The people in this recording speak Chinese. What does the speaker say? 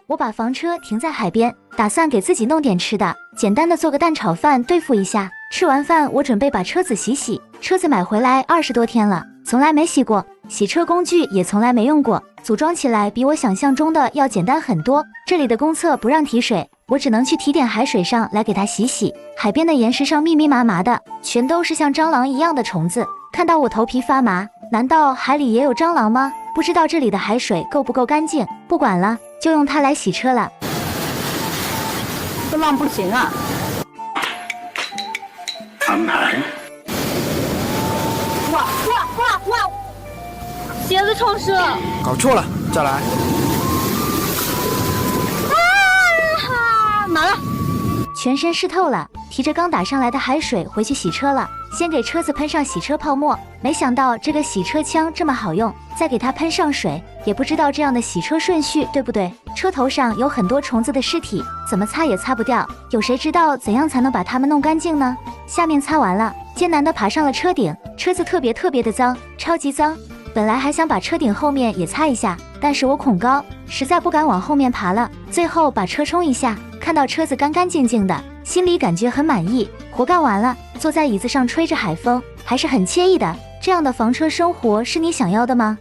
我把房车停在海边，打算给自己弄点吃的，简单的做个蛋炒饭对付一下。吃完饭，我准备把车子洗洗。车子买回来20多天了，从来没洗过，洗车工具也从来没用过，组装起来比我想象中的要简单很多。这里的公厕不让提水，我只能去提点海水上来给它洗洗。海边的岩石上密密麻麻的，全都是像蟑螂一样的虫子，看到我头皮发麻。难道海里也有蟑螂吗？不知道这里的海水够不够干净，不管了，就用它来洗车了。这浪不行啊！安排。哇！鞋子冲湿了。搞错了，再来。满了。全身湿透了，提着刚打上来的海水回去洗车了。先给车子喷上洗车泡沫，没想到这个洗车枪这么好用，再给它喷上水，也不知道这样的洗车顺序对不对。车头上有很多虫子的尸体，怎么擦也擦不掉，有谁知道怎样才能把它们弄干净呢？下面擦完了，艰难地爬上了车顶，车子特别的脏，超级脏。本来还想把车顶后面也擦一下，但是我恐高，实在不敢往后面爬了。最后把车冲一下，看到车子干干净净的，心里感觉很满意，活干完了，坐在椅子上吹着海风，还是很惬意的。这样的房车生活是你想要的吗？